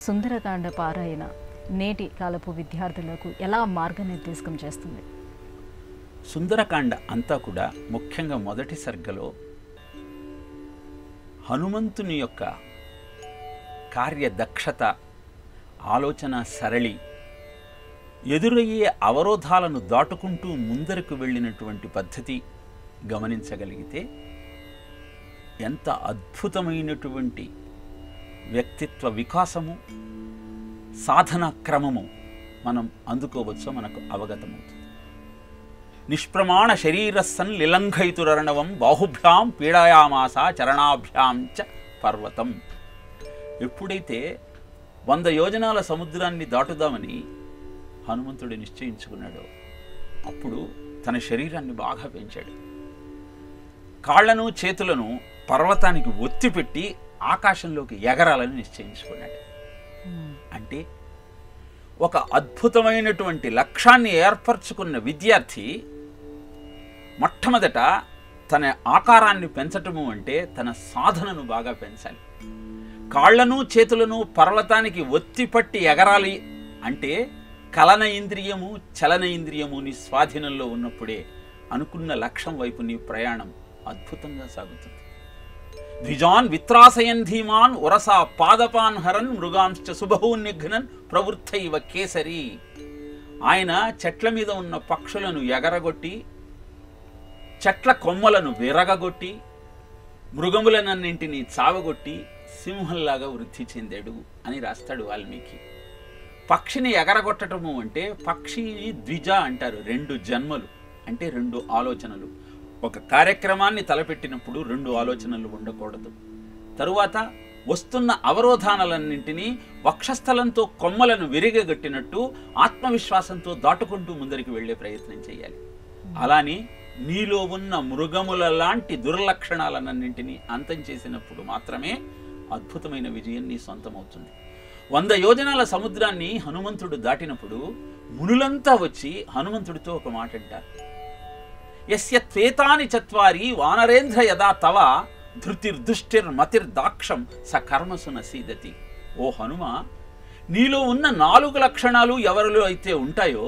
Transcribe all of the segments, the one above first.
సుందరకాండ పారాయణ నేటి కాలపు విద్యార్థులకు ఎలా మార్గనిర్దేశకం చేస్తుంది? సుందరకాండ అంతా కూడా ముఖ్యంగా మొదటి సర్గలో హనుమంతుని యొక్క కార్యదక్షత, ఆలోచన సరళి, ఎదురయ్యే అవరోధాలను దాటుకుంటూ ముందరకు వెళ్ళినటువంటి పద్ధతి గమనించగలిగితే ఎంత అద్భుతమైనటువంటి వ్యక్తిత్వ వికాసము, సాధన క్రమము మనం అందుకోవచ్చో మనకు అవగతమవుతుంది. నిష్ప్రమాణ శరీరస్సన్ లిలంఘయితురర్ణవం బాహుభ్యాం పీడాయామాస చరణాభ్యాం చ పర్వతం. ఎప్పుడైతే 100 యోజనాల సముద్రాన్ని దాటుదామని హనుమంతుడు నిశ్చయించుకున్నాడో అప్పుడు తన శరీరాన్ని బాగా పెంచాడు. కాళ్లను చేతులను పర్వతానికి ఒత్తిపెట్టి ఆకాశంలోకి ఎగరాలని నిశ్చయించుకున్నాడు. అంటే ఒక అద్భుతమైనటువంటి లక్ష్యాన్ని ఏర్పరచుకున్న విద్యార్థి మొట్టమొదట తన ఆకారాన్ని పెంచటము అంటే తన సాధనను బాగా పెంచాలి. కాళ్లను చేతులను పర్వతానికి ఒత్తిపట్టి ఎగరాలి అంటే కలన ఇంద్రియము, చలన ఇంద్రియము నీ స్వాధీనంలో ఉన్నప్పుడే అనుకున్న లక్ష్యం వైపు నీ ప్రయాణం అద్భుతంగా సాగుతుంది. ద్విజాన్ విత్రాసయన్ ధీమాన్ ఉరసా పాదపాన్ హరన్ మృగాంశ్చ సుబహూన్ నిఘ్నన్ ప్రవృత్తైవ కేసరి. ఆయన చెట్ల మీద ఉన్న పక్షులను ఎగరగొట్టి, చెట్ల కొమ్మలను విరగగొట్టి, మృగములనన్నింటినీ చావగొట్టి సింహంలాగా వృద్ధి చెందాడు అని రాస్తాడు వాల్మీకి. పక్షిని ఎగరగొట్టడము అంటే పక్షిని ద్విజ అంటారు. 2 జన్మలు అంటే 2 ఆలోచనలు. ఒక కార్యక్రమాన్ని తలపెట్టినప్పుడు 2 ఆలోచనలు ఉండకూడదు. తరువాత వస్తున్న అవరోధాలన్నింటినీ వక్షస్థలంతో కొమ్మలను విరిగగట్టినట్టు ఆత్మవిశ్వాసంతో దాటుకుంటూ ముందరికి వెళ్లే ప్రయత్నం చేయాలి. అలానే నీలో ఉన్న మృగముల లాంటి దుర్లక్షణాలన్నింటినీ అంతం చేసినప్పుడు మాత్రమే అద్భుతమైన విజయం నీ సొంతమవుతుంది. 100 యోజనాల సముద్రాన్ని హనుమంతుడు దాటినప్పుడు మునులంతా వచ్చి హనుమంతుడితో ఒక మాట అంటారు. యస్య త్వేతాని చత్వారి వానరేంద్ర యదా తవ ధృతిర్దుష్టిర్మతిర్దాక్షం స కర్మసు నసీదతి. ఓ హనుమ, నీలో ఉన్న 4 లక్షణాలు ఎవరిలో అయితే ఉంటాయో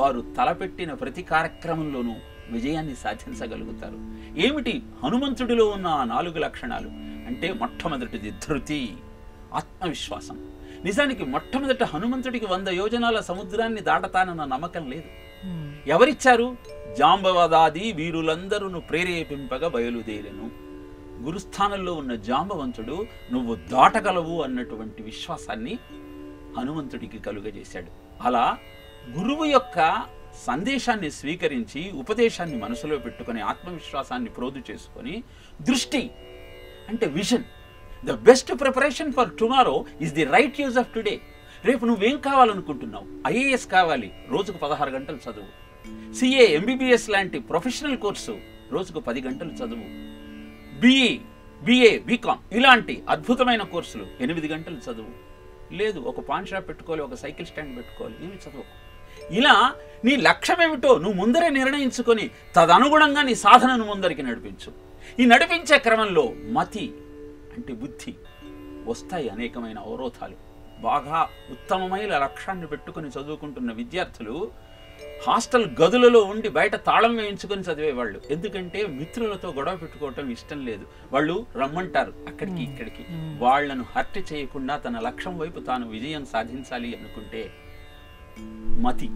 వారు తలపెట్టిన ప్రతి కార్యక్రమంలోనూ విజయాన్ని సాధించగలుగుతారు. ఏమిటి హనుమంతుడిలో ఉన్న ఆ 4 లక్షణాలు అంటే మొట్టమొదటిది ధృతి, ఆత్మవిశ్వాసం. నిజానికి మొట్టమొదట హనుమంతుడికి 100 యోజనాల సముద్రాన్ని దాటతానన్న నమ్మకం లేదు. ఎవరిచ్చారు? జాంబవదాది వీరులందరూ ప్రేరేపింపగా బయలుదేరెను. గురుస్థానంలో ఉన్న జాంబవంతుడు నువ్వు దాటగలవు అన్నటువంటి విశ్వాసాన్ని హనుమంతుడికి కలుగజేశాడు. అలా గురువు యొక్క సందేశాన్ని స్వీకరించి ఉపదేశాన్ని మనసులో పెట్టుకొని ఆత్మవిశ్వాసాన్ని ప్రోదు చేసుకొని దృష్టి అంటే vision. The best preparation for tomorrow is the right use of today. రేపు నువ్వేం కావాలనుకుంటున్నావు? ఐఏఎస్ కావాలి, రోజుకు 16 గంటలు చదువు. సిఏ, ఎంబీబీఎస్ లాంటి ప్రొఫెషనల్ కోర్సు రోజుకు 10 గంటలు చదువు. బిఏ, బీకామ్ ఇలాంటి అద్భుతమైన కోర్సులు 8 గంటలు చదువు. లేదు, ఒక పాన్ షాప్ పెట్టుకోవాలి, ఒక సైకిల్ స్టాండ్ పెట్టుకోవాలి, ఏమి చదువు. ఇలా నీ లక్ష్యం ఏమిటో నువ్వు ముందరే నిర్ణయించుకొని తదనుగుణంగా నీ సాధనను ముందరికి నడిపించు. ఈ నడిపించే క్రమంలో మతి అంటే బుద్ధి వస్తాయి అనేకమైన అవరోధాలు. బాగా ఉత్తమమైన లక్ష్యాన్ని పెట్టుకుని చదువుకుంటున్న విద్యార్థులు హాస్టల్ గదులలో ఉండి బయట తాళం వేయించుకొని చదివేవాళ్ళు. ఎందుకంటే మిత్రులతో గొడవ పెట్టుకోవటం ఇష్టం లేదు. వాళ్ళు రమ్మంటారు అక్కడికి ఇక్కడికి. వాళ్లను హర్ట్ చేయకుండా తన లక్ష్యం వైపు తాను విజయం సాధించాలి అనుకుంటే మతి,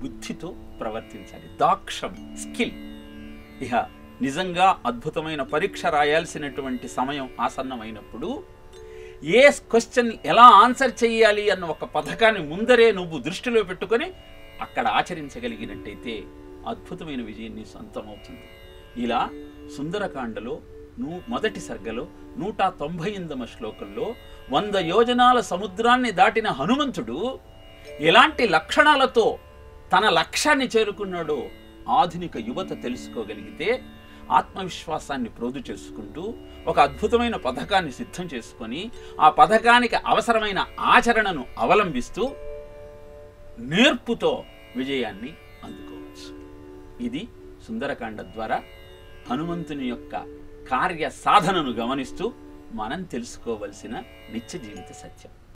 బుద్ధితో ప్రవర్తించాలి. దాక్షం, స్కిల్. ఇహ నిజంగా అద్భుతమైన పరీక్ష రాయాల్సినటువంటి సమయం ఆసన్నమైనప్పుడు ఏ క్వశ్చన్ ఎలా ఆన్సర్ చేయాలి అన్న ఒక పథకాన్ని ముందరే నువ్వు దృష్టిలో పెట్టుకొని అక్కడ ఆచరించగలిగినట్టయితే అద్భుతమైన విజయం నీ సొంతమవుతుంది. ఇలా సుందరకాండలో మొదటి సర్గలో 198వ శ్లోకంలో 100 యోజనాల సముద్రాన్ని దాటిన హనుమంతుడు ఎలాంటి లక్షణాలతో తన లక్ష్యాన్ని చేరుకున్నాడో ఆధునిక యువత తెలుసుకోగలిగితే ఆత్మవిశ్వాసాన్ని ప్రోదు చేసుకుంటూ ఒక అద్భుతమైన పథకాన్ని సిద్ధం చేసుకొని ఆ పథకానికి అవసరమైన ఆచరణను అవలంబిస్తూ నేర్పుతో విజయాన్ని అందుకోవచ్చు. ఇది సుందరకాండ ద్వారా హనుమంతుని యొక్క కార్య సాధనను గమనిస్తూ మనం తెలుసుకోవలసిన నిత్య జీవిత సత్యం.